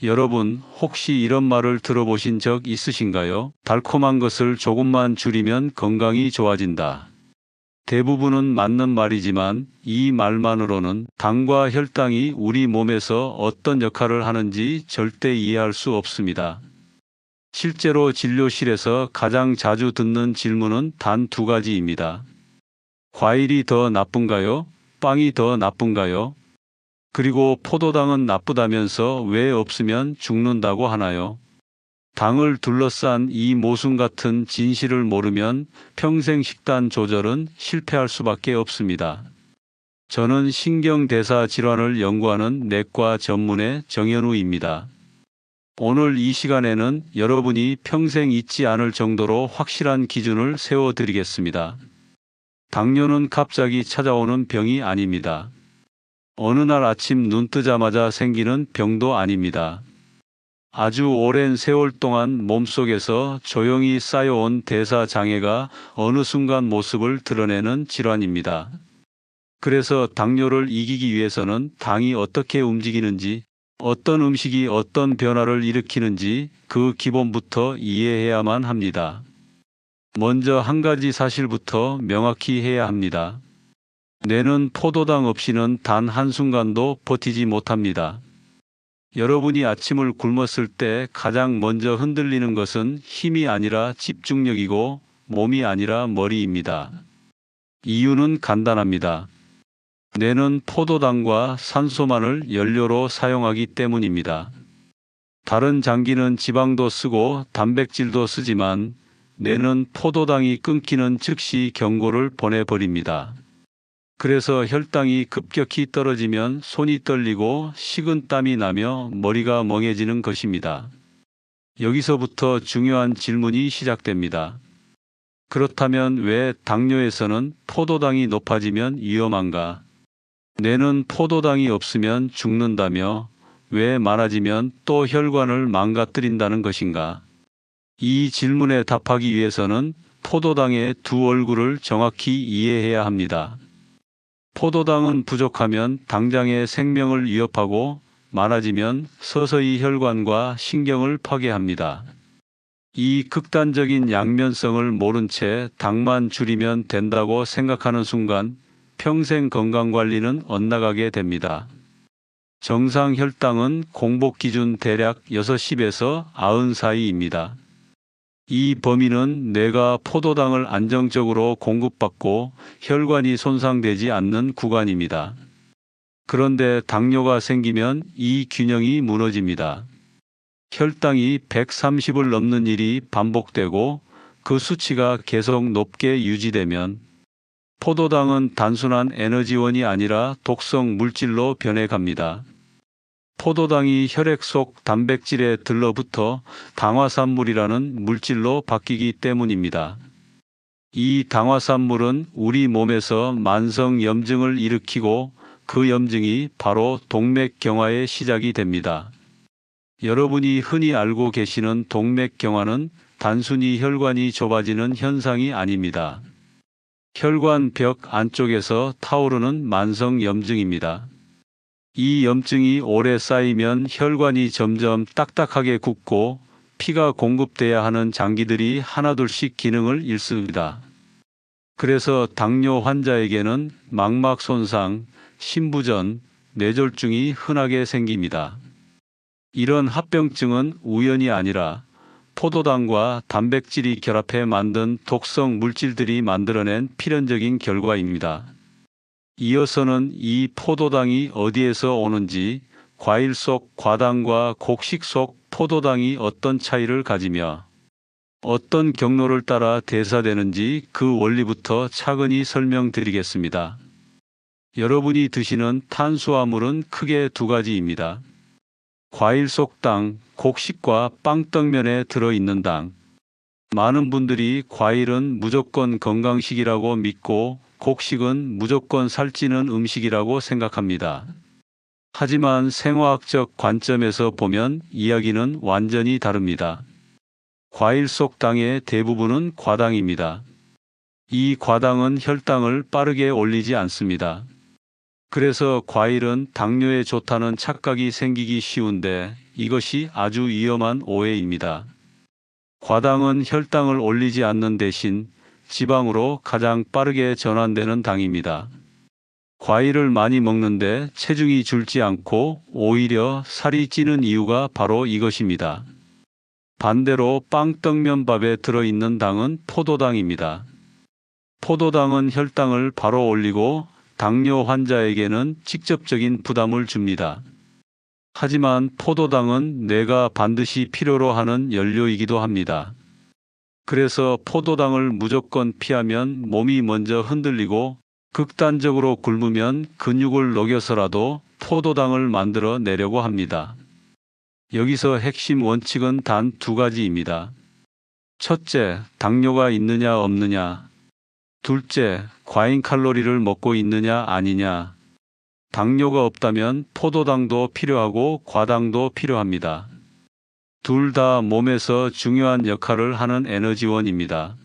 여러분, 혹시 이런 말을 들어보신 적 있으신가요? 달콤한 것을 조금만 줄이면 건강이 좋아진다. 대부분은 맞는 말이지만 이 말만으로는 당과 혈당이 우리 몸에서 어떤 역할을 하는지 절대 이해할 수 없습니다. 실제로 진료실에서 가장 자주 듣는 질문은 단 두 가지입니다. 과일이 더 나쁜가요? 빵이 더 나쁜가요? 그리고 포도당은 나쁘다면서 왜 없으면 죽는다고 하나요? 당을 둘러싼 이 모순 같은 진실을 모르면 평생 식단 조절은 실패할 수밖에 없습니다. 저는 신경대사 질환을 연구하는 내과 전문의 정현우입니다. 오늘 이 시간에는 여러분이 평생 잊지 않을 정도로 확실한 기준을 세워드리겠습니다. 당뇨는 갑자기 찾아오는 병이 아닙니다. 어느 날 아침 눈 뜨자마자 생기는 병도 아닙니다. 아주 오랜 세월 동안 몸속에서 조용히 쌓여온 대사 장애가 어느 순간 모습을 드러내는 질환입니다. 그래서 당뇨를 이기기 위해서는 당이 어떻게 움직이는지, 어떤 음식이 어떤 변화를 일으키는지 그 기본부터 이해해야만 합니다. 먼저 한 가지 사실부터 명확히 해야 합니다. 뇌는 포도당 없이는 단 한순간도 버티지 못합니다. 여러분이 아침을 굶었을 때 가장 먼저 흔들리는 것은 힘이 아니라 집중력이고 몸이 아니라 머리입니다. 이유는 간단합니다. 뇌는 포도당과 산소만을 연료로 사용하기 때문입니다. 다른 장기는 지방도 쓰고 단백질도 쓰지만 뇌는 포도당이 끊기는 즉시 경고를 보내버립니다. 그래서 혈당이 급격히 떨어지면 손이 떨리고 식은땀이 나며 머리가 멍해지는 것입니다. 여기서부터 중요한 질문이 시작됩니다. 그렇다면 왜 당뇨에서는 포도당이 높아지면 위험한가? 뇌는 포도당이 없으면 죽는다며 왜 많아지면 또 혈관을 망가뜨린다는 것인가? 이 질문에 답하기 위해서는 포도당의 두 얼굴을 정확히 이해해야 합니다. 포도당은 부족하면 당장의 생명을 위협하고 많아지면 서서히 혈관과 신경을 파괴합니다. 이 극단적인 양면성을 모른 채 당만 줄이면 된다고 생각하는 순간 평생 건강관리는 엇나가게 됩니다. 정상 혈당은 공복 기준 대략 6-10에서 90 사이입니다. 이 범위는 뇌가 포도당을 안정적으로 공급받고 혈관이 손상되지 않는 구간입니다. 그런데 당뇨가 생기면 이 균형이 무너집니다. 혈당이 130을 넘는 일이 반복되고 그 수치가 계속 높게 유지되면 포도당은 단순한 에너지원이 아니라 독성 물질로 변해갑니다. 포도당이 혈액 속 단백질에 들러붙어 당화산물이라는 물질로 바뀌기 때문입니다. 이 당화산물은 우리 몸에서 만성 염증을 일으키고 그 염증이 바로 동맥경화의 시작이 됩니다. 여러분이 흔히 알고 계시는 동맥경화는 단순히 혈관이 좁아지는 현상이 아닙니다. 혈관 벽 안쪽에서 타오르는 만성 염증입니다. 이 염증이 오래 쌓이면 혈관이 점점 딱딱하게 굳고 피가 공급돼야 하는 장기들이 하나둘씩 기능을 잃습니다. 그래서 당뇨 환자에게는 망막 손상, 심부전, 뇌졸중이 흔하게 생깁니다. 이런 합병증은 우연이 아니라 포도당과 단백질이 결합해 만든 독성 물질들이 만들어낸 필연적인 결과입니다. 이어서는 이 포도당이 어디에서 오는지, 과일 속 과당과 곡식 속 포도당이 어떤 차이를 가지며 어떤 경로를 따라 대사되는지 그 원리부터 차근히 설명드리겠습니다. 여러분이 드시는 탄수화물은 크게 두 가지입니다. 과일 속 당, 곡식과 빵떡면에 들어있는 당. 많은 분들이 과일은 무조건 건강식이라고 믿고 곡식은 무조건 살찌는 음식이라고 생각합니다. 하지만 생화학적 관점에서 보면 이야기는 완전히 다릅니다. 과일 속 당의 대부분은 과당입니다. 이 과당은 혈당을 빠르게 올리지 않습니다. 그래서 과일은 당뇨에 좋다는 착각이 생기기 쉬운데 이것이 아주 위험한 오해입니다. 과당은 혈당을 올리지 않는 대신 지방으로 가장 빠르게 전환되는 당입니다. 과일을 많이 먹는데 체중이 줄지 않고 오히려 살이 찌는 이유가 바로 이것입니다. 반대로 빵떡면밥에 들어있는 당은 포도당입니다. 포도당은 혈당을 바로 올리고 당뇨 환자에게는 직접적인 부담을 줍니다. 하지만 포도당은 뇌가 반드시 필요로 하는 연료이기도 합니다. 그래서 포도당을 무조건 피하면 몸이 먼저 흔들리고 극단적으로 굶으면 근육을 녹여서라도 포도당을 만들어 내려고 합니다. 여기서 핵심 원칙은 단 두 가지입니다. 첫째, 당뇨가 있느냐 없느냐. 둘째, 과잉 칼로리를 먹고 있느냐 아니냐. 당뇨가 없다면 포도당도 필요하고 과당도 필요합니다. 둘 다 몸에서 중요한 역할을 하는 에너지원입니다.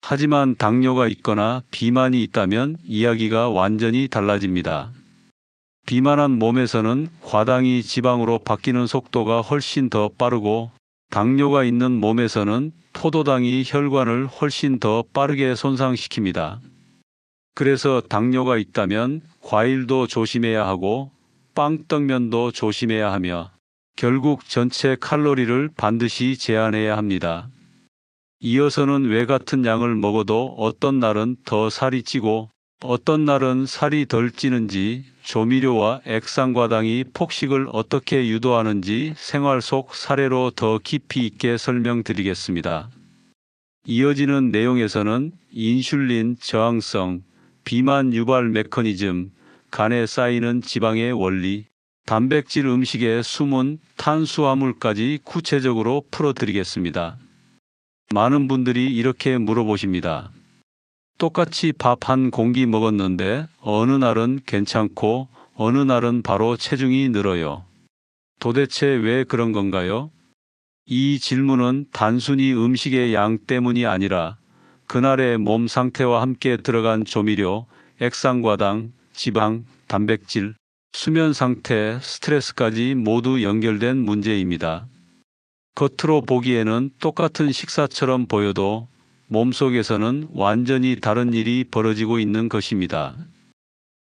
하지만 당뇨가 있거나 비만이 있다면 이야기가 완전히 달라집니다. 비만한 몸에서는 과당이 지방으로 바뀌는 속도가 훨씬 더 빠르고 당뇨가 있는 몸에서는 포도당이 혈관을 훨씬 더 빠르게 손상시킵니다. 그래서 당뇨가 있다면 과일도 조심해야 하고 빵떡면도 조심해야 하며 결국 전체 칼로리를 반드시 제한해야 합니다. 이어서는 왜 같은 양을 먹어도 어떤 날은 더 살이 찌고 어떤 날은 살이 덜 찌는지, 조미료와 액상과당이 폭식을 어떻게 유도하는지 생활 속 사례로 더 깊이 있게 설명드리겠습니다. 이어지는 내용에서는 인슐린 저항성, 비만 유발 메커니즘, 간에 쌓이는 지방의 원리, 단백질 음식의 숨은 탄수화물까지 구체적으로 풀어드리겠습니다. 많은 분들이 이렇게 물어보십니다. 똑같이 밥 한 공기 먹었는데 어느 날은 괜찮고 어느 날은 바로 체중이 늘어요. 도대체 왜 그런 건가요? 이 질문은 단순히 음식의 양 때문이 아니라 그날의 몸 상태와 함께 들어간 조미료, 액상과당, 지방, 단백질, 수면 상태, 스트레스까지 모두 연결된 문제입니다. 겉으로 보기에는 똑같은 식사처럼 보여도 몸속에서는 완전히 다른 일이 벌어지고 있는 것입니다.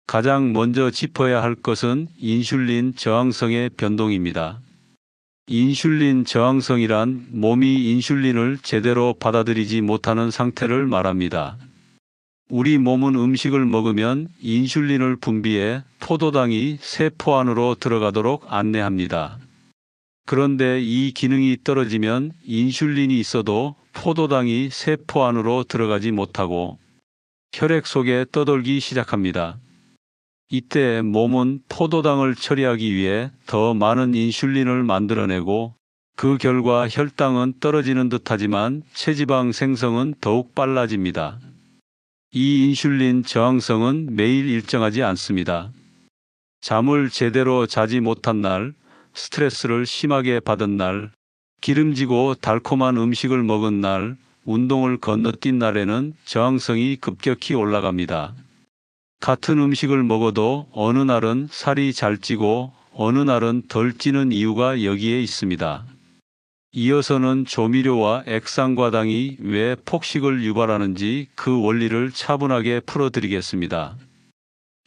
가장 먼저 짚어야 할 것은 인슐린 저항성의 변동입니다. 인슐린 저항성이란 몸이 인슐린을 제대로 받아들이지 못하는 상태를 말합니다. 우리 몸은 음식을 먹으면 인슐린을 분비해 포도당이 세포 안으로 들어가도록 안내합니다. 그런데 이 기능이 떨어지면 인슐린이 있어도 포도당이 세포 안으로 들어가지 못하고 혈액 속에 떠돌기 시작합니다. 이때 몸은 포도당을 처리하기 위해 더 많은 인슐린을 만들어내고 그 결과 혈당은 떨어지는 듯하지만 체지방 생성은 더욱 빨라집니다. 이 인슐린 저항성은 매일 일정하지 않습니다. 잠을 제대로 자지 못한 날, 스트레스를 심하게 받은 날, 기름지고 달콤한 음식을 먹은 날, 운동을 건너뛴 날에는 저항성이 급격히 올라갑니다. 같은 음식을 먹어도 어느 날은 살이 잘 찌고 어느 날은 덜 찌는 이유가 여기에 있습니다. 이어서는 조미료와 액상과당이 왜 폭식을 유발하는지 그 원리를 차분하게 풀어드리겠습니다.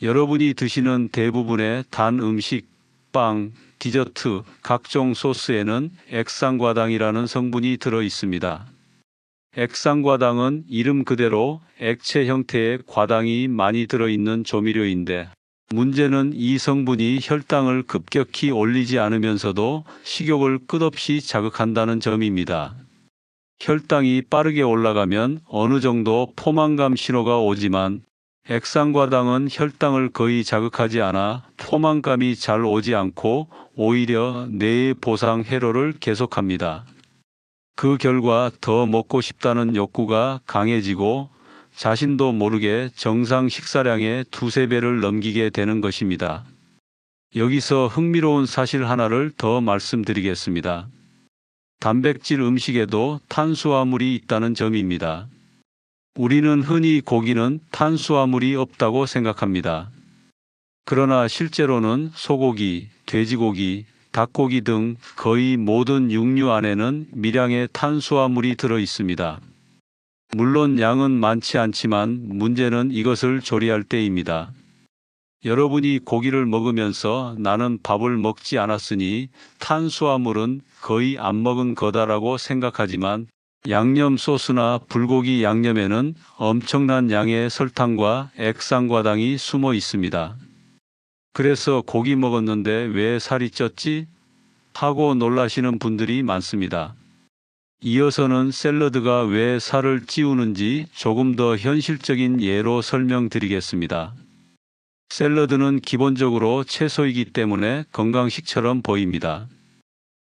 여러분이 드시는 대부분의 단 음식, 빵, 디저트, 각종 소스에는 액상과당이라는 성분이 들어 있습니다. 액상과당은 이름 그대로 액체 형태의 과당이 많이 들어있는 조미료인데 문제는 이 성분이 혈당을 급격히 올리지 않으면서도 식욕을 끝없이 자극한다는 점입니다. 혈당이 빠르게 올라가면 어느 정도 포만감 신호가 오지만 액상과당은 혈당을 거의 자극하지 않아 포만감이 잘 오지 않고 오히려 뇌의 보상 회로를 계속합니다. 그 결과 더 먹고 싶다는 욕구가 강해지고 자신도 모르게 정상 식사량의 두세 배를 넘기게 되는 것입니다. 여기서 흥미로운 사실 하나를 더 말씀드리겠습니다. 단백질 음식에도 탄수화물이 있다는 점입니다. 우리는 흔히 고기는 탄수화물이 없다고 생각합니다. 그러나 실제로는 소고기, 돼지고기, 닭고기 등 거의 모든 육류 안에는 미량의 탄수화물이 들어 있습니다. 물론 양은 많지 않지만 문제는 이것을 조리할 때입니다. 여러분이 고기를 먹으면서 나는 밥을 먹지 않았으니 탄수화물은 거의 안 먹은 거다라고 생각하지만 양념 소스나 불고기 양념에는 엄청난 양의 설탕과 액상과당이 숨어 있습니다. 그래서 고기 먹었는데 왜 살이 쪘지? 하고 놀라시는 분들이 많습니다. 이어서는 샐러드가 왜 살을 찌우는지 조금 더 현실적인 예로 설명드리겠습니다. 샐러드는 기본적으로 채소이기 때문에 건강식처럼 보입니다.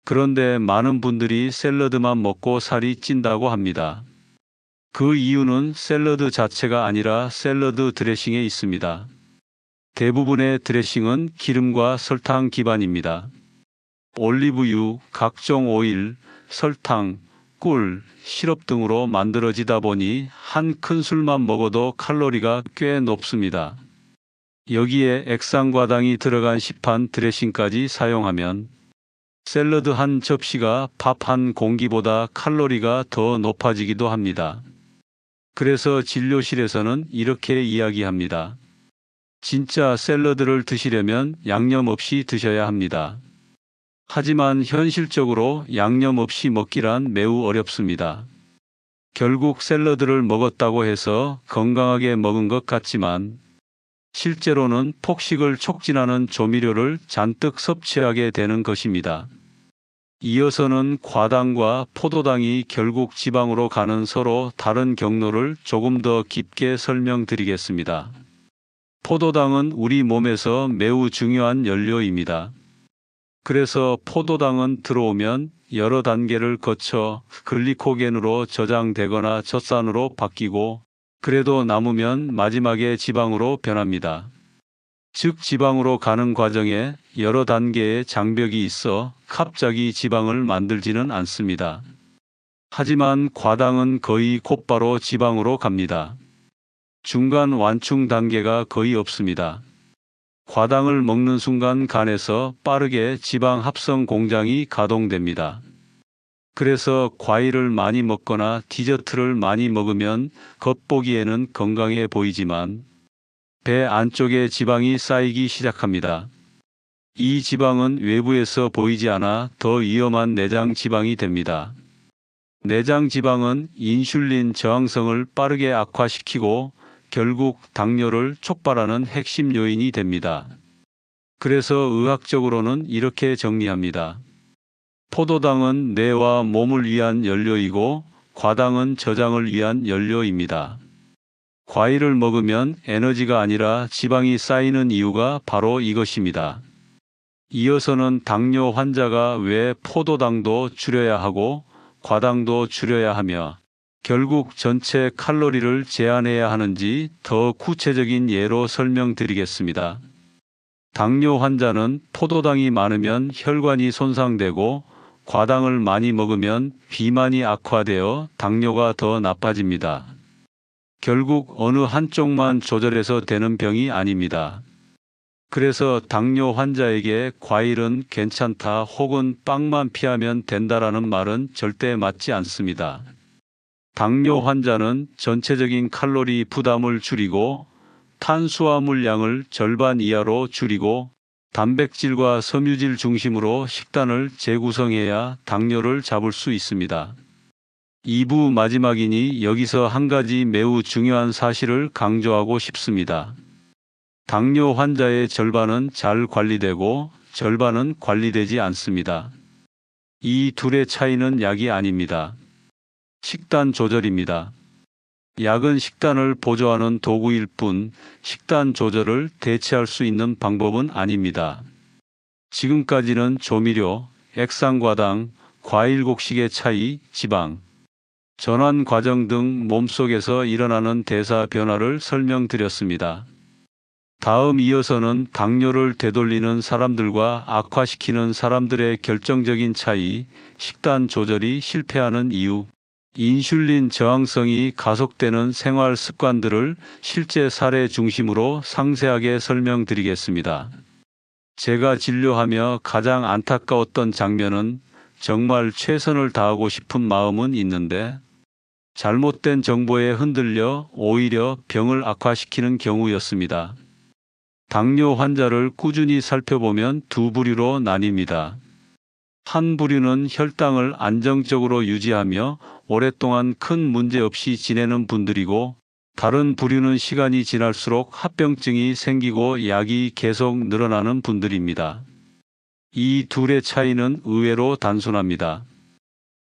그런데 많은 분들이 샐러드만 먹고 살이 찐다고 합니다. 그 이유는 샐러드 자체가 아니라 샐러드 드레싱에 있습니다. 대부분의 드레싱은 기름과 설탕 기반입니다. 올리브유, 각종 오일, 설탕, 꿀, 시럽 등으로 만들어지다 보니 한 큰술만 먹어도 칼로리가 꽤 높습니다. 여기에 액상과당이 들어간 시판 드레싱까지 사용하면 샐러드 한 접시가 밥 한 공기보다 칼로리가 더 높아지기도 합니다. 그래서 진료실에서는 이렇게 이야기합니다. 진짜 샐러드를 드시려면 양념 없이 드셔야 합니다. 하지만 현실적으로 양념 없이 먹기란 매우 어렵습니다. 결국 샐러드를 먹었다고 해서 건강하게 먹은 것 같지만 실제로는 폭식을 촉진하는 조미료를 잔뜩 섭취하게 되는 것입니다. 이어서는 과당과 포도당이 결국 지방으로 가는 서로 다른 경로를 조금 더 깊게 설명드리겠습니다. 포도당은 우리 몸에서 매우 중요한 연료입니다. 그래서 포도당은 들어오면 여러 단계를 거쳐 글리코겐으로 저장되거나 젖산으로 바뀌고 그래도 남으면 마지막에 지방으로 변합니다. 즉 지방으로 가는 과정에 여러 단계의 장벽이 있어 갑자기 지방을 만들지는 않습니다. 하지만 과당은 거의 곧바로 지방으로 갑니다. 중간 완충 단계가 거의 없습니다. 과당을 먹는 순간 간에서 빠르게 지방 합성 공장이 가동됩니다. 그래서 과일을 많이 먹거나 디저트를 많이 먹으면 겉보기에는 건강해 보이지만 배 안쪽에 지방이 쌓이기 시작합니다. 이 지방은 외부에서 보이지 않아 더 위험한 내장 지방이 됩니다. 내장 지방은 인슐린 저항성을 빠르게 악화시키고 결국 당뇨를 촉발하는 핵심 요인이 됩니다. 그래서 의학적으로는 이렇게 정리합니다. 포도당은 뇌와 몸을 위한 연료이고 과당은 저장을 위한 연료입니다. 과일을 먹으면 에너지가 아니라 지방이 쌓이는 이유가 바로 이것입니다. 이어서는 당뇨 환자가 왜 포도당도 줄여야 하고 과당도 줄여야 하며 결국 전체 칼로리를 제한해야 하는지 더 구체적인 예로 설명드리겠습니다. 당뇨 환자는 포도당이 많으면 혈관이 손상되고 과당을 많이 먹으면 비만이 악화되어 당뇨가 더 나빠집니다. 결국 어느 한쪽만 조절해서 되는 병이 아닙니다. 그래서 당뇨 환자에게 과일은 괜찮다 혹은 빵만 피하면 된다라는 말은 절대 맞지 않습니다. 당뇨 환자는 전체적인 칼로리 부담을 줄이고 탄수화물 양을 절반 이하로 줄이고 단백질과 섬유질 중심으로 식단을 재구성해야 당뇨를 잡을 수 있습니다. 2부 마지막이니 여기서 한 가지 매우 중요한 사실을 강조하고 싶습니다. 당뇨 환자의 절반은 잘 관리되고 절반은 관리되지 않습니다. 이 둘의 차이는 약이 아닙니다. 식단 조절입니다. 약은 식단을 보조하는 도구일 뿐 식단 조절을 대체할 수 있는 방법은 아닙니다. 지금까지는 조미료, 액상과당, 과일 곡식의 차이, 지방, 전환 과정 등 몸속에서 일어나는 대사 변화를 설명드렸습니다. 다음 이어서는 당뇨를 되돌리는 사람들과 악화시키는 사람들의 결정적인 차이, 식단 조절이 실패하는 이유, 인슐린 저항성이 가속되는 생활 습관들을 실제 사례 중심으로 상세하게 설명드리겠습니다. 제가 진료하며 가장 안타까웠던 장면은 정말 최선을 다하고 싶은 마음은 있는데 잘못된 정보에 흔들려 오히려 병을 악화시키는 경우였습니다. 당뇨 환자를 꾸준히 살펴보면 두 부류로 나뉩니다. 한 부류는 혈당을 안정적으로 유지하며 오랫동안 큰 문제 없이 지내는 분들이고, 다른 부류는 시간이 지날수록 합병증이 생기고 약이 계속 늘어나는 분들입니다. 이 둘의 차이는 의외로 단순합니다.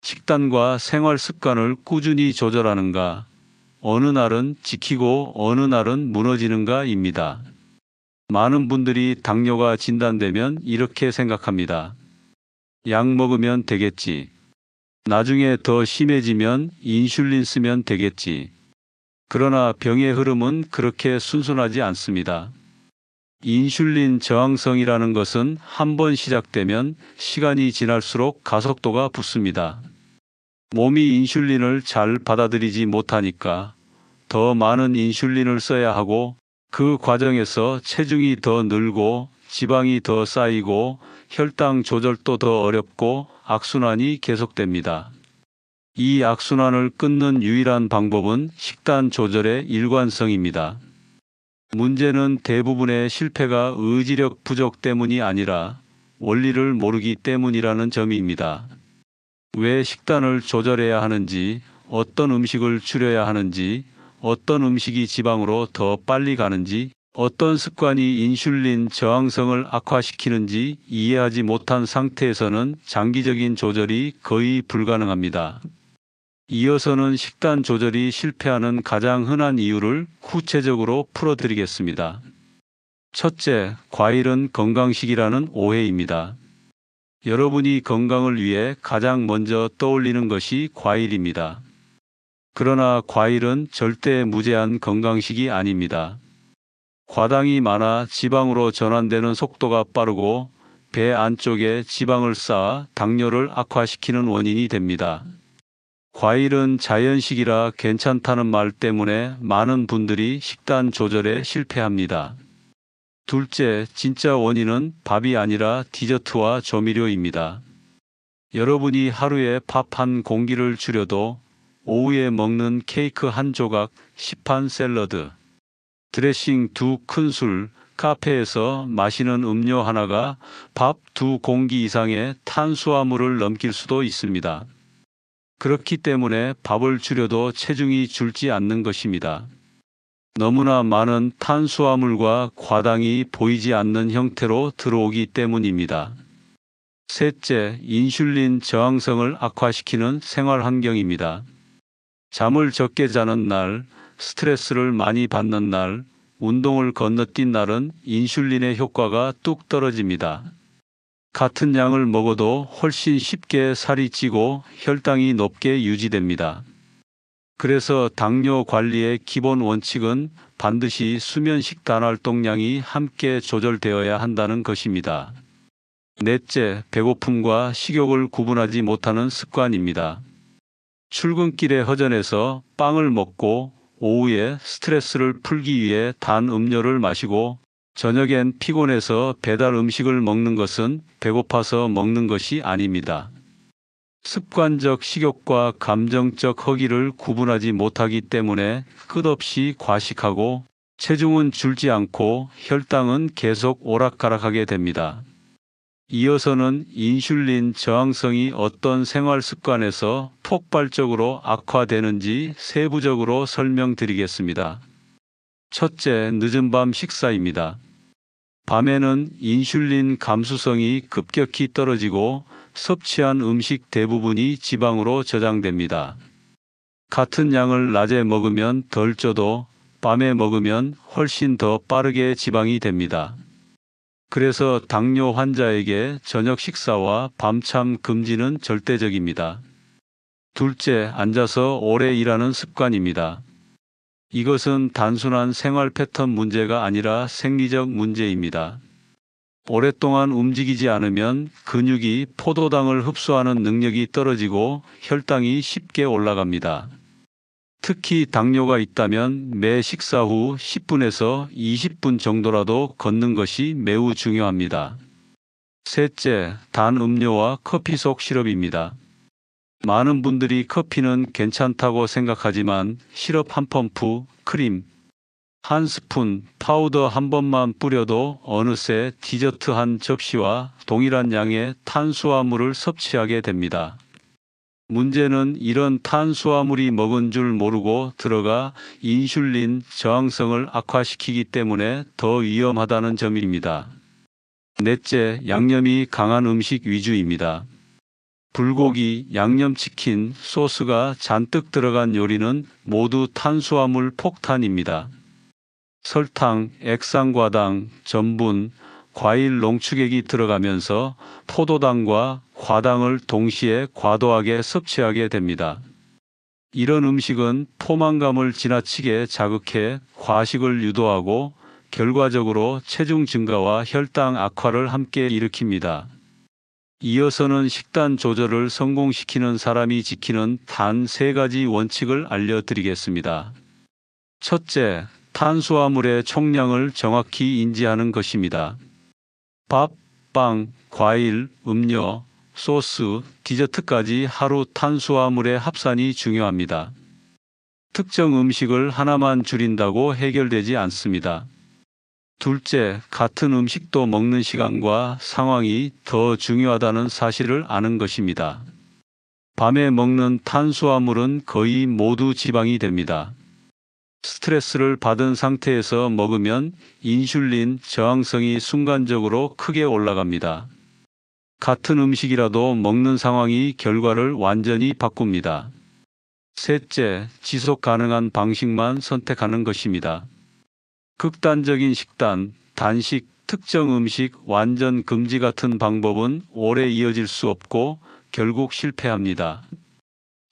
식단과 생활 습관을 꾸준히 조절하는가, 어느 날은 지키고 어느 날은 무너지는가입니다. 많은 분들이 당뇨가 진단되면 이렇게 생각합니다. 약 먹으면 되겠지. 나중에 더 심해지면 인슐린 쓰면 되겠지. 그러나 병의 흐름은 그렇게 순순하지 않습니다. 인슐린 저항성이라는 것은 한번 시작되면 시간이 지날수록 가속도가 붙습니다. 몸이 인슐린을 잘 받아들이지 못하니까 더 많은 인슐린을 써야 하고, 그 과정에서 체중이 더 늘고 지방이 더 쌓이고 혈당 조절도 더 어렵고 악순환이 계속됩니다. 이 악순환을 끊는 유일한 방법은 식단 조절의 일관성입니다. 문제는 대부분의 실패가 의지력 부족 때문이 아니라 원리를 모르기 때문이라는 점입니다. 왜 식단을 조절해야 하는지, 어떤 음식을 줄여야 하는지, 어떤 음식이 지방으로 더 빨리 가는지, 어떤 습관이 인슐린 저항성을 악화시키는지 이해하지 못한 상태에서는 장기적인 조절이 거의 불가능합니다. 이어서는 식단 조절이 실패하는 가장 흔한 이유를 구체적으로 풀어드리겠습니다. 첫째, 과일은 건강식이라는 오해입니다. 여러분이 건강을 위해 가장 먼저 떠올리는 것이 과일입니다. 그러나 과일은 절대 무제한 건강식이 아닙니다. 과당이 많아 지방으로 전환되는 속도가 빠르고 배 안쪽에 지방을 쌓아 당뇨를 악화시키는 원인이 됩니다. 과일은 자연식이라 괜찮다는 말 때문에 많은 분들이 식단 조절에 실패합니다. 둘째, 진짜 원인은 밥이 아니라 디저트와 조미료입니다. 여러분이 하루에 밥 한 공기를 줄여도 오후에 먹는 케이크 한 조각, 시판 샐러드, 드레싱 2큰술, 카페에서 마시는 음료 하나가 밥 2공기 이상의 탄수화물을 넘길 수도 있습니다. 그렇기 때문에 밥을 줄여도 체중이 줄지 않는 것입니다. 너무나 많은 탄수화물과 과당이 보이지 않는 형태로 들어오기 때문입니다. 셋째, 인슐린 저항성을 악화시키는 생활 환경입니다. 잠을 적게 자는 날, 스트레스를 많이 받는 날, 운동을 건너뛴 날은 인슐린의 효과가 뚝 떨어집니다. 같은 양을 먹어도 훨씬 쉽게 살이 찌고 혈당이 높게 유지됩니다. 그래서 당뇨 관리의 기본 원칙은 반드시 수면 식단 활동량이 함께 조절되어야 한다는 것입니다. 넷째, 배고픔과 식욕을 구분하지 못하는 습관입니다. 출근길에 허전해서 빵을 먹고 오후에 스트레스를 풀기 위해 단 음료를 마시고 저녁엔 피곤해서 배달 음식을 먹는 것은 배고파서 먹는 것이 아닙니다. 습관적 식욕과 감정적 허기를 구분하지 못하기 때문에 끝없이 과식하고 체중은 줄지 않고 혈당은 계속 오락가락하게 됩니다. 이어서는 인슐린 저항성이 어떤 생활 습관에서 폭발적으로 악화되는지 세부적으로 설명드리겠습니다. 첫째, 늦은 밤 식사입니다. 밤에는 인슐린 감수성이 급격히 떨어지고 섭취한 음식 대부분이 지방으로 저장됩니다. 같은 양을 낮에 먹으면 덜 쪄도 밤에 먹으면 훨씬 더 빠르게 지방이 됩니다. 그래서 당뇨 환자에게 저녁 식사와 밤참 금지는 절대적입니다. 둘째, 앉아서 오래 일하는 습관입니다. 이것은 단순한 생활 패턴 문제가 아니라 생리적 문제입니다. 오랫동안 움직이지 않으면 근육이 포도당을 흡수하는 능력이 떨어지고 혈당이 쉽게 올라갑니다. 특히 당뇨가 있다면 매 식사 후 10분에서 20분 정도라도 걷는 것이 매우 중요합니다. 셋째, 단 음료와 커피 속 시럽입니다. 많은 분들이 커피는 괜찮다고 생각하지만 시럽 한 펌프, 크림 한 스푼, 파우더 한 번만 뿌려도 어느새 디저트 한 접시와 동일한 양의 탄수화물을 섭취하게 됩니다. 문제는 이런 탄수화물이 먹은 줄 모르고 들어가 인슐린 저항성을 악화시키기 때문에 더 위험하다는 점입니다. 넷째, 양념이 강한 음식 위주입니다. 불고기, 양념치킨, 소스가 잔뜩 들어간 요리는 모두 탄수화물 폭탄입니다. 설탕, 액상과당, 전분, 과일 농축액이 들어가면서 포도당과 과당을 동시에 과도하게 섭취하게 됩니다. 이런 음식은 포만감을 지나치게 자극해 과식을 유도하고 결과적으로 체중 증가와 혈당 악화를 함께 일으킵니다. 이어서는 식단 조절을 성공시키는 사람이 지키는 단 3가지 원칙을 알려드리겠습니다. 첫째, 탄수화물의 총량을 정확히 인지하는 것입니다. 밥, 빵, 과일, 음료, 소스, 디저트까지 하루 탄수화물의 합산이 중요합니다. 특정 음식을 하나만 줄인다고 해결되지 않습니다. 둘째, 같은 음식도 먹는 시간과 상황이 더 중요하다는 사실을 아는 것입니다. 밤에 먹는 탄수화물은 거의 모두 지방이 됩니다. 스트레스를 받은 상태에서 먹으면 인슐린 저항성이 순간적으로 크게 올라갑니다. 같은 음식이라도 먹는 상황이 결과를 완전히 바꿉니다. 셋째, 지속 가능한 방식만 선택하는 것입니다. 극단적인 식단, 단식, 특정 음식 완전 금지 같은 방법은 오래 이어질 수 없고 결국 실패합니다.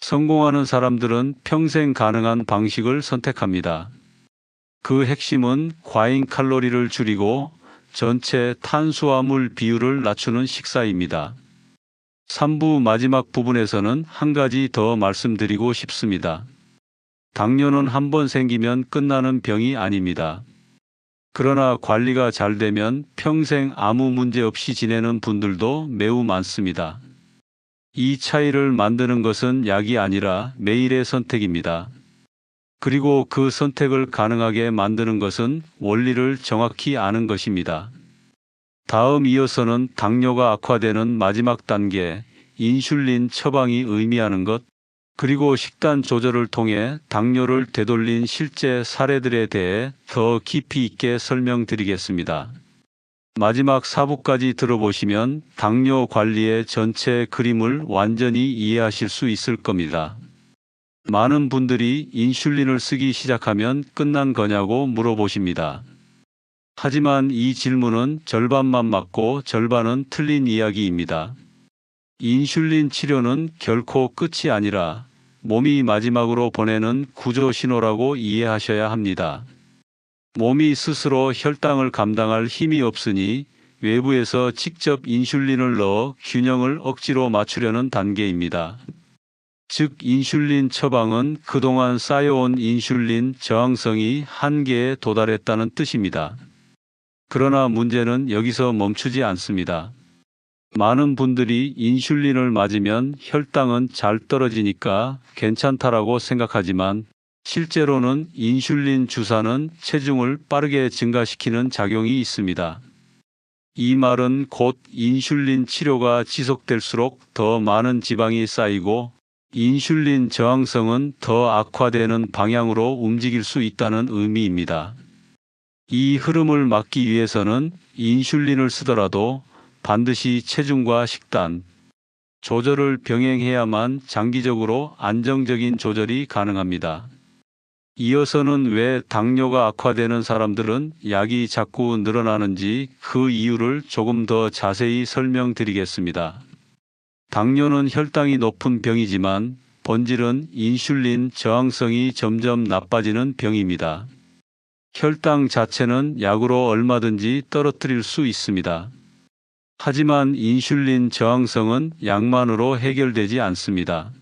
성공하는 사람들은 평생 가능한 방식을 선택합니다. 그 핵심은 과잉 칼로리를 줄이고 전체 탄수화물 비율을 낮추는 식사입니다. 3부 마지막 부분에서는 한 가지 더 말씀드리고 싶습니다. 당뇨는 한 번 생기면 끝나는 병이 아닙니다. 그러나 관리가 잘 되면 평생 아무 문제 없이 지내는 분들도 매우 많습니다. 이 차이를 만드는 것은 약이 아니라 매일의 선택입니다. 그리고 그 선택을 가능하게 만드는 것은 원리를 정확히 아는 것입니다. 다음 이어서는 당뇨가 악화되는 마지막 단계, 인슐린 처방이 의미하는 것, 그리고 식단 조절을 통해 당뇨를 되돌린 실제 사례들에 대해 더 깊이 있게 설명드리겠습니다. 마지막 4부까지 들어보시면 당뇨 관리의 전체 그림을 완전히 이해하실 수 있을 겁니다. 많은 분들이 인슐린을 쓰기 시작하면 끝난 거냐고 물어보십니다. 하지만 이 질문은 절반만 맞고 절반은 틀린 이야기입니다. 인슐린 치료는 결코 끝이 아니라 몸이 마지막으로 보내는 구조 신호라고 이해하셔야 합니다. 몸이 스스로 혈당을 감당할 힘이 없으니 외부에서 직접 인슐린을 넣어 균형을 억지로 맞추려는 단계입니다. 즉 인슐린 처방은 그동안 쌓여온 인슐린 저항성이 한계에 도달했다는 뜻입니다. 그러나 문제는 여기서 멈추지 않습니다. 많은 분들이 인슐린을 맞으면 혈당은 잘 떨어지니까 괜찮다라고 생각하지만 실제로는 인슐린 주사는 체중을 빠르게 증가시키는 작용이 있습니다. 이 말은 곧 인슐린 치료가 지속될수록 더 많은 지방이 쌓이고 인슐린 저항성은 더 악화되는 방향으로 움직일 수 있다는 의미입니다. 이 흐름을 막기 위해서는 인슐린을 쓰더라도 반드시 체중과 식단, 조절을 병행해야만 장기적으로 안정적인 조절이 가능합니다. 이어서는 왜 당뇨가 악화되는 사람들은 약이 자꾸 늘어나는지 그 이유를 조금 더 자세히 설명드리겠습니다. 당뇨는 혈당이 높은 병이지만 본질은 인슐린 저항성이 점점 나빠지는 병입니다. 혈당 자체는 약으로 얼마든지 떨어뜨릴 수 있습니다. 하지만 인슐린 저항성은 약만으로 해결되지 않습니다.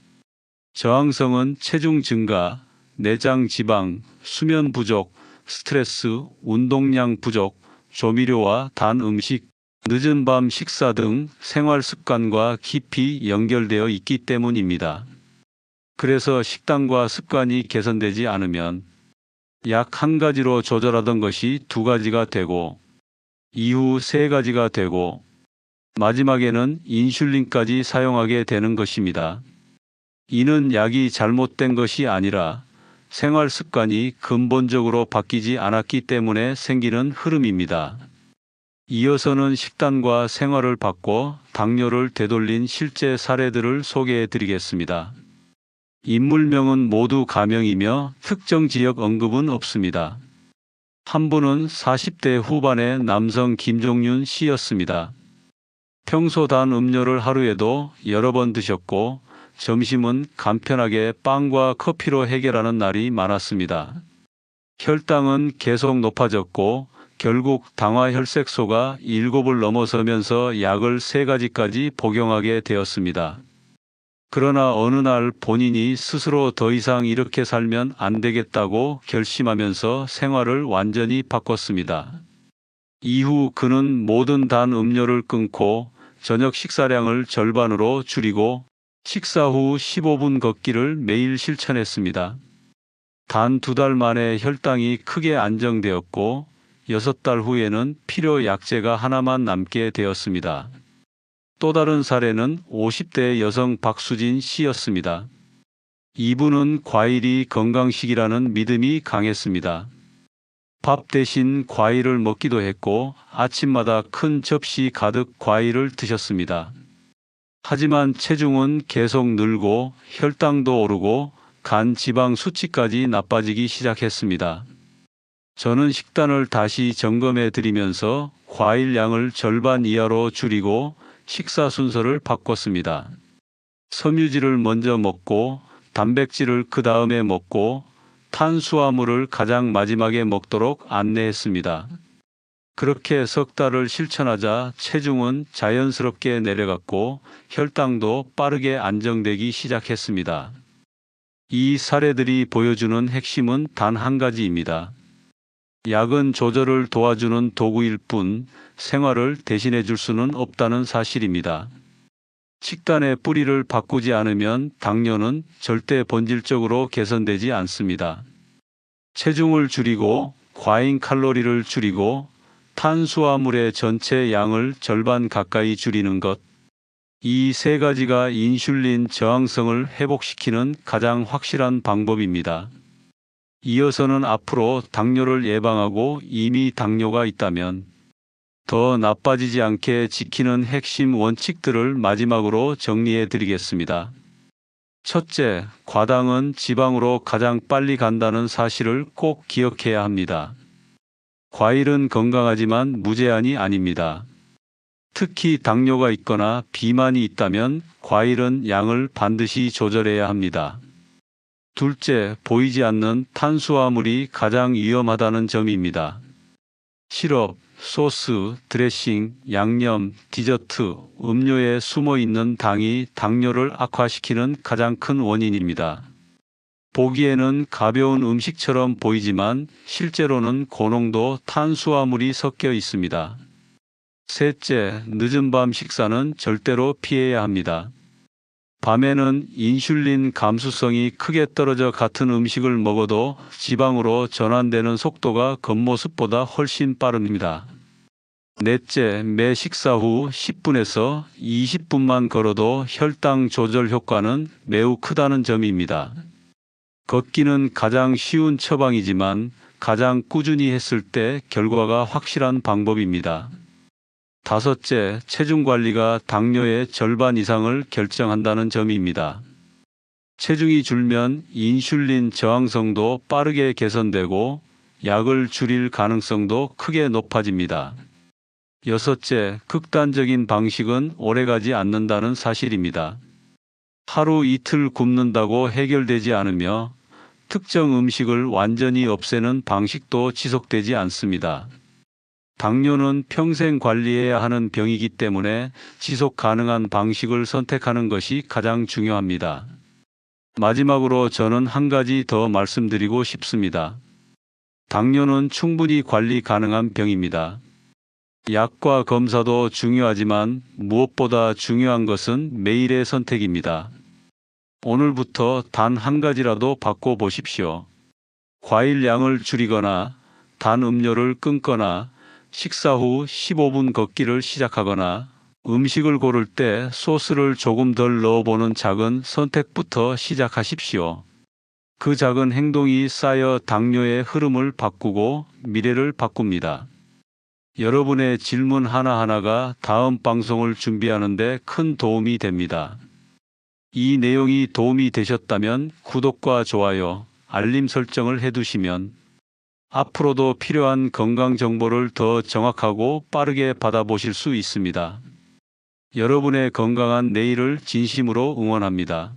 저항성은 체중 증가, 내장 지방, 수면 부족, 스트레스, 운동량 부족, 조미료와 단 음식, 늦은 밤 식사 등 생활 습관과 깊이 연결되어 있기 때문입니다. 그래서 식단과 습관이 개선되지 않으면 약 한 가지로 조절하던 것이 두 가지가 되고 이후 세 가지가 되고 마지막에는 인슐린까지 사용하게 되는 것입니다. 이는 약이 잘못된 것이 아니라 생활 습관이 근본적으로 바뀌지 않았기 때문에 생기는 흐름입니다. 이어서는 식단과 생활을 바꿔 당뇨를 되돌린 실제 사례들을 소개해 드리겠습니다. 인물명은 모두 가명이며 특정 지역 언급은 없습니다. 한 분은 40대 후반의 남성 김종윤 씨였습니다. 평소 단 음료를 하루에도 여러 번 드셨고 점심은 간편하게 빵과 커피로 해결하는 날이 많았습니다. 혈당은 계속 높아졌고 결국 당화혈색소가 7을 넘어서면서 약을 3가지까지 복용하게 되었습니다. 그러나 어느 날 본인이 스스로 더 이상 이렇게 살면 안 되겠다고 결심하면서 생활을 완전히 바꿨습니다. 이후 그는 모든 단 음료를 끊고 저녁 식사량을 절반으로 줄이고 식사 후 15분 걷기를 매일 실천했습니다. 단 2달 만에 혈당이 크게 안정되었고 6달 후에는 필요 약제가 하나만 남게 되었습니다. 또 다른 사례는 50대 여성 박수진 씨였습니다. 이분은 과일이 건강식이라는 믿음이 강했습니다. 밥 대신 과일을 먹기도 했고 아침마다 큰 접시 가득 과일을 드셨습니다. 하지만 체중은 계속 늘고 혈당도 오르고 간 지방 수치까지 나빠지기 시작했습니다. 저는 식단을 다시 점검해 드리면서 과일 양을 절반 이하로 줄이고 식사 순서를 바꿨습니다. 섬유질을 먼저 먹고 단백질을 그 다음에 먹고 탄수화물을 가장 마지막에 먹도록 안내했습니다. 그렇게 석 달을 실천하자 체중은 자연스럽게 내려갔고 혈당도 빠르게 안정되기 시작했습니다. 이 사례들이 보여주는 핵심은 단 한 가지입니다. 약은 조절을 도와주는 도구일 뿐 생활을 대신해 줄 수는 없다는 사실입니다. 식단의 뿌리를 바꾸지 않으면 당뇨는 절대 본질적으로 개선되지 않습니다. 체중을 줄이고 과잉 칼로리를 줄이고 탄수화물의 전체 양을 절반 가까이 줄이는 것. 이 3가지가 인슐린 저항성을 회복시키는 가장 확실한 방법입니다. 이어서는 앞으로 당뇨를 예방하고 이미 당뇨가 있다면 더 나빠지지 않게 지키는 핵심 원칙들을 마지막으로 정리해 드리겠습니다. 첫째, 과당은 지방으로 가장 빨리 간다는 사실을 꼭 기억해야 합니다. 과일은 건강하지만 무제한이 아닙니다. 특히 당뇨가 있거나 비만이 있다면 과일은 양을 반드시 조절해야 합니다. 둘째, 보이지 않는 탄수화물이 가장 위험하다는 점입니다. 시럽, 소스, 드레싱, 양념, 디저트, 음료에 숨어 있는 당이 당뇨를 악화시키는 가장 큰 원인입니다. 보기에는 가벼운 음식처럼 보이지만 실제로는 고농도 탄수화물이 섞여 있습니다. 셋째, 늦은 밤 식사는 절대로 피해야 합니다. 밤에는 인슐린 감수성이 크게 떨어져 같은 음식을 먹어도 지방으로 전환되는 속도가 겉모습보다 훨씬 빠릅니다. 넷째, 매 식사 후 10분에서 20분만 걸어도 혈당 조절 효과는 매우 크다는 점입니다. 걷기는 가장 쉬운 처방이지만 가장 꾸준히 했을 때 결과가 확실한 방법입니다. 다섯째, 체중 관리가 당뇨의 절반 이상을 결정한다는 점입니다. 체중이 줄면 인슐린 저항성도 빠르게 개선되고 약을 줄일 가능성도 크게 높아집니다. 여섯째, 극단적인 방식은 오래가지 않는다는 사실입니다. 하루 이틀 굶는다고 해결되지 않으며 특정 음식을 완전히 없애는 방식도 지속되지 않습니다. 당뇨는 평생 관리해야 하는 병이기 때문에 지속 가능한 방식을 선택하는 것이 가장 중요합니다. 마지막으로 저는 한 가지 더 말씀드리고 싶습니다. 당뇨는 충분히 관리 가능한 병입니다. 약과 검사도 중요하지만 무엇보다 중요한 것은 매일의 선택입니다. 오늘부터 단 한 가지라도 바꿔보십시오. 과일 양을 줄이거나 단 음료를 끊거나 식사 후 15분 걷기를 시작하거나 음식을 고를 때 소스를 조금 덜 넣어보는 작은 선택부터 시작하십시오. 그 작은 행동이 쌓여 당뇨의 흐름을 바꾸고 미래를 바꿉니다. 여러분의 질문 하나하나가 다음 방송을 준비하는 데 큰 도움이 됩니다. 이 내용이 도움이 되셨다면 구독과 좋아요, 알림 설정을 해두시면 앞으로도 필요한 건강 정보를 더 정확하고 빠르게 받아보실 수 있습니다. 여러분의 건강한 내일을 진심으로 응원합니다.